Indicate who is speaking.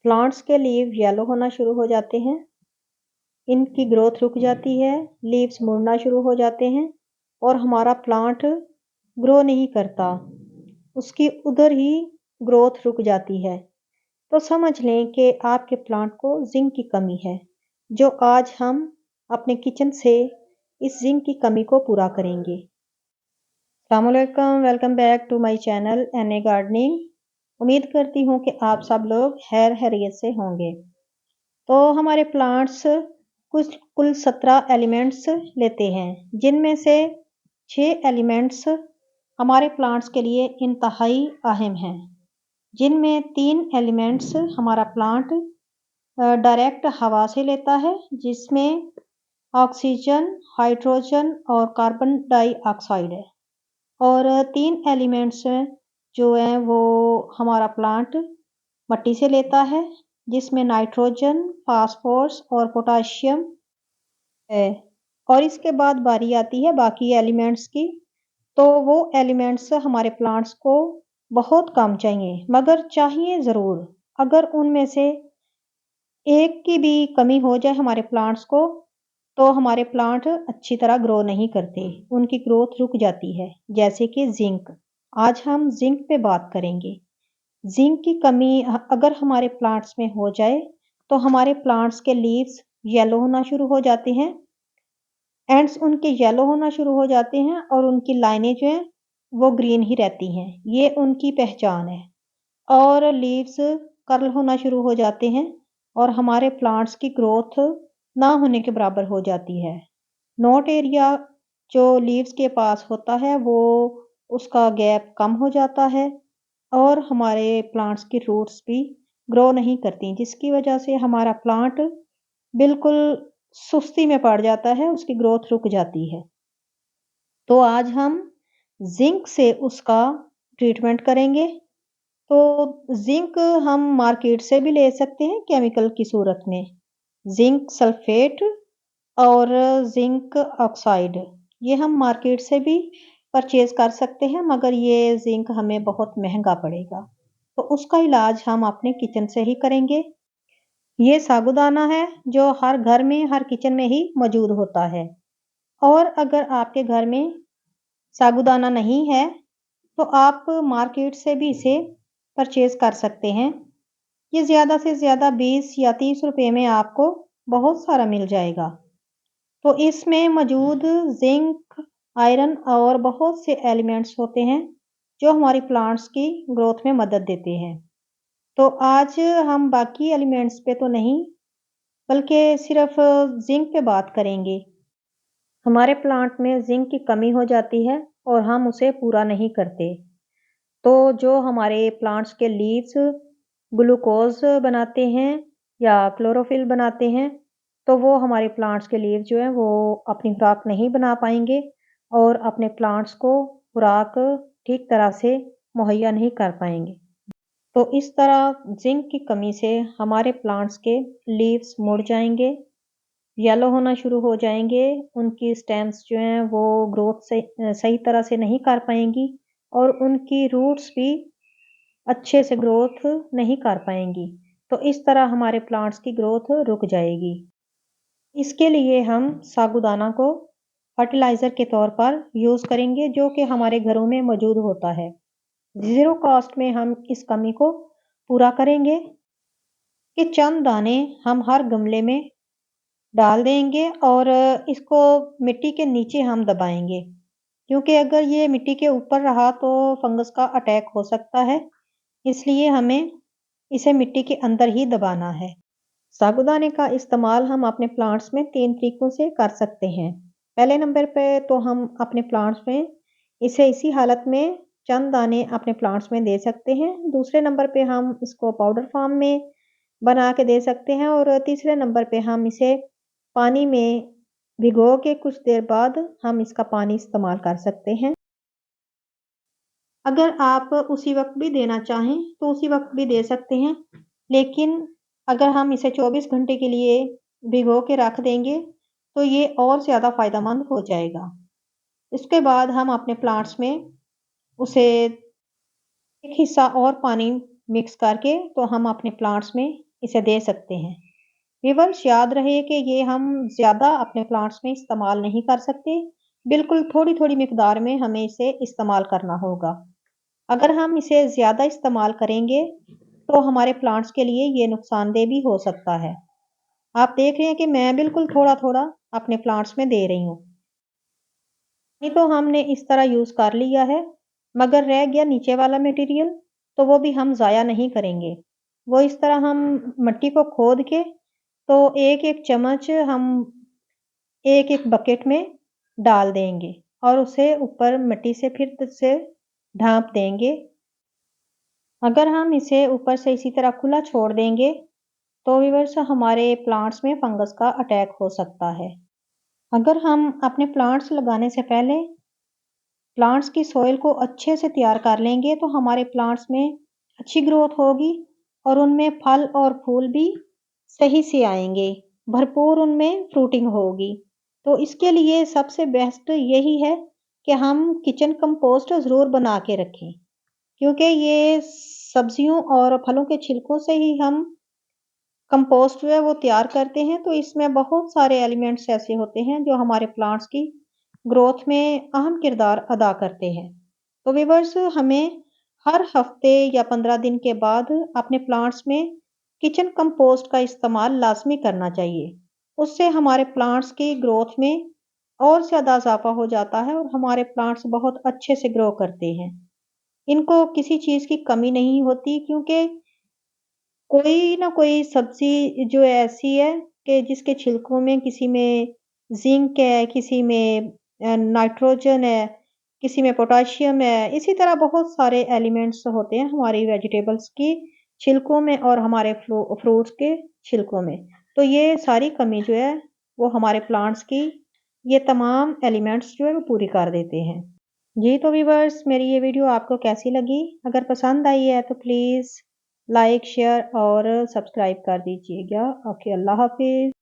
Speaker 1: Plants के leave yellow होना शुरू हो जाते हैं, इनकी ग्रोथ रुक जाती है, लीव्स मुड़ना शुरू हो जाते हैं और हमारा प्लांट ग्रो नहीं करता, उसकी उधर ही ग्रोथ रुक जाती है। तो समझ लें कि आपके प्लांट को जिंक की कमी है, जो आज हम अपने किचन से इस जिंक की कमी को पूरा करेंगे। अस्सलाम वालेकुम, welcome back to my channel NA gardening. उम्मीद करती हूँ कि आप सब लोग खैरियत से होंगे। तो हमारे प्लांट्स कुल 17 एलिमेंट्स लेते हैं, जिनमें से 6 एलिमेंट्स हमारे प्लांट्स के लिए इंतहाई अहम हैं, जिनमें 3 एलिमेंट्स हमारा प्लांट डायरेक्ट हवा से लेता है, जिसमें ऑक्सीजन, हाइड्रोजन और कार्बन डाइऑक्साइड है, और 3 एलिमेंट्स जो हैं वो हमारा प्लांट मट्टी से लेता है, जिसमें नाइट्रोजन, फास्फोरस और पोटाशियम है। और इसके बाद बारी आती है बाकी एलिमेंट्स की। तो वो एलिमेंट्स हमारे प्लांट्स को बहुत कम चाहिए, मगर चाहिए ज़रूर। अगर उनमें से एक की भी कमी हो जाए हमारे प्लांट्स को, तो हमारे प्लांट अच्छी तरह ग्रो नहीं करते, उनकी ग्रोथ रुक जाती है। जैसे कि जिंक, आज हम जिंक पे बात करेंगे। जिंक की कमी अगर हमारे प्लांट्स में हो जाए, तो हमारे प्लांट्स के लीव्स येलो होना शुरू हो जाते हैं, एंड्स उनके येलो होना शुरू हो जाते हैं और उनकी लाइनें जो हैं वो ग्रीन ही रहती हैं। ये उनकी पहचान है। और लीव्स कर्ल होना शुरू हो जाते हैं और हमारे प्लांट्स की ग्रोथ ना होने के बराबर हो जाती है। नोट एरिया जो लीव्स के पास होता है वो उसका गैप कम हो जाता है और हमारे प्लांट्स की रूट्स भी ग्रो नहीं करती, जिसकी वजह से हमारा प्लांट बिल्कुल सुस्ती में पड़ जाता है, उसकी ग्रोथ रुक जाती है। तो आज हम जिंक से उसका ट्रीटमेंट करेंगे। तो जिंक हम मार्केट से भी ले सकते हैं केमिकल की सूरत में, जिंक सल्फेट और जिंक ऑक्साइड, ये हम मार्केट से भी परचेज कर सकते हैं, मगर ये जिंक हमें बहुत महंगा पड़ेगा। तो उसका इलाज हम अपने किचन से ही करेंगे। ये साबूदाना है जो हर घर में, हर किचन में ही मौजूद होता है। और अगर आपके घर में साबूदाना नहीं है, तो आप मार्केट से भी इसे परचेज कर सकते हैं। ये ज़्यादा से ज़्यादा 20 या 30 रुपए में आपको बहुत सारा मिल जाएगा। तो इसमें मौजूद जिंक, आयरन और बहुत से एलिमेंट्स होते हैं जो हमारी प्लांट्स की ग्रोथ में मदद देते हैं। तो आज हम बाकी एलिमेंट्स पे तो नहीं, बल्कि सिर्फ जिंक पे बात करेंगे। हमारे प्लांट में जिंक की कमी हो जाती है और हम उसे पूरा नहीं करते। तो जो हमारे प्लांट्स के लीव्स ग्लूकोज बनाते हैं या क्लोरोफिल बनाते हैं, तो वो हमारे प्लांट्स के लीव जो हैं वो अपनी खुराक नहीं बना पाएंगे और अपने प्लांट्स को खुराक ठीक तरह से मुहैया नहीं कर पाएंगे। तो इस तरह जिंक की कमी से हमारे प्लांट्स के लीव्स मुड़ जाएंगे, येलो होना शुरू हो जाएंगे, उनकी स्टेम्स जो हैं वो ग्रोथ से सही तरह से नहीं कर पाएंगी और उनकी रूट्स भी अच्छे से ग्रोथ नहीं कर पाएंगी। तो इस तरह हमारे प्लांट्स की ग्रोथ रुक जाएगी। इसके लिए हम साबूदाना को फर्टिलाइज़र के तौर पर यूज़ करेंगे, जो कि हमारे घरों में मौजूद होता है। ज़ीरो कॉस्ट में हम इस कमी को पूरा करेंगे कि चंद दाने हम हर गमले में डाल देंगे और इसको मिट्टी के नीचे हम दबाएंगे, क्योंकि अगर ये मिट्टी के ऊपर रहा तो फंगस का अटैक हो सकता है, इसलिए हमें इसे मिट्टी के अंदर ही दबाना है। साबूदाने का इस्तेमाल हम अपने प्लांट्स में 3 तरीकों से कर सकते हैं। पहले नंबर पे तो हम अपने प्लांट्स में इसे इसी हालत में चंद दाने अपने प्लांट्स में दे सकते हैं। दूसरे नंबर पे हम इसको पाउडर फॉर्म में बना के दे सकते हैं और तीसरे नंबर पे हम इसे पानी में भिगो के कुछ देर बाद हम इसका पानी इस्तेमाल कर सकते हैं। अगर आप उसी वक्त भी देना चाहें तो उसी वक्त भी दे सकते हैं, लेकिन अगर हम इसे 24 घंटे के लिए भिगो के रख देंगे तो ये और ज़्यादा फ़ायदेमंद हो जाएगा। इसके बाद हम अपने प्लांट्स में उसे एक हिस्सा और पानी मिक्स करके तो हम अपने प्लांट्स में इसे दे सकते हैं। व्यूअर्स, याद रहे कि ये हम ज़्यादा अपने प्लांट्स में इस्तेमाल नहीं कर सकते, बिल्कुल थोड़ी-थोड़ी मिकदार में हमें इसे इस्तेमाल करना होगा। अगर हम इसे ज़्यादा इस्तेमाल करेंगे, तो हमारे प्लांट्स के लिए ये नुकसानदेह भी हो सकता है। आप देख रहे हैं कि मैं बिल्कुल थोड़ा-थोड़ा अपने प्लांट्स में दे रही हूँ। ये तो हमने इस तरह यूज़ कर लिया है, मगर रह गया नीचे वाला मटेरियल, तो वो भी हम ज़ाया नहीं करेंगे। वो इस तरह हम मिट्टी को खोद के, तो एक-एक चम्मच हम एक-एक बकेट में डाल देंगे और उसे ऊपर मिट्टी से फिर से ढाँप देंगे। अगर हम इसे ऊपर से इसी तरह खुला छोड़ देंगे, तो व्यूअर्स हमारे प्लांट्स में फंगस का अटैक हो सकता है। अगर हम अपने प्लांट्स लगाने से पहले प्लांट्स की सॉइल को अच्छे से तैयार कर लेंगे, तो हमारे प्लांट्स में अच्छी ग्रोथ होगी और उनमें फल और फूल भी सही से आएँगे, भरपूर उनमें फ्रूटिंग होगी। तो इसके लिए सबसे बेस्ट यही है कि हम किचन कंपोस्ट ज़रूर बना के रखें, क्योंकि ये सब्जियों और फलों के छिलकों से ही हम कंपोस्ट जो है वो तैयार करते हैं, तो इसमें बहुत सारे एलिमेंट्स ऐसे होते हैं जो हमारे प्लांट्स की ग्रोथ में अहम किरदार अदा करते हैं। तो व्यूअर्स, हमें हर हफ्ते या 15 दिन के बाद अपने प्लांट्स में किचन कंपोस्ट का इस्तेमाल लाज़मी करना चाहिए। उससे हमारे प्लांट्स की ग्रोथ में और ज़्यादा इज़ाफ़ा हो जाता है और हमारे प्लांट्स बहुत अच्छे से ग्रो करते हैं। इनको किसी चीज़ की कमी नहीं होती, क्योंकि कोई ना कोई सब्ज़ी जो ऐसी है कि जिसके छिलकों में किसी में ज़िंक है, किसी में नाइट्रोजन है, किसी में पोटेशियम है। इसी तरह बहुत सारे एलिमेंट्स होते हैं हमारी वेजिटेबल्स की छिलकों में और हमारे फ्रूट्स के छिलकों में। तो ये सारी कमी जो है वो हमारे प्लांट्स की ये तमाम एलिमेंट्स जो है वो पूरी कर देते हैं। जी, तो व्यूअर्स, मेरी ये वीडियो आपको कैसी लगी? अगर पसंद आई है तो प्लीज़ लाइक, शेयर और सब्सक्राइब कर दीजिएगा। ओके, अल्लाह हाफ़िज़।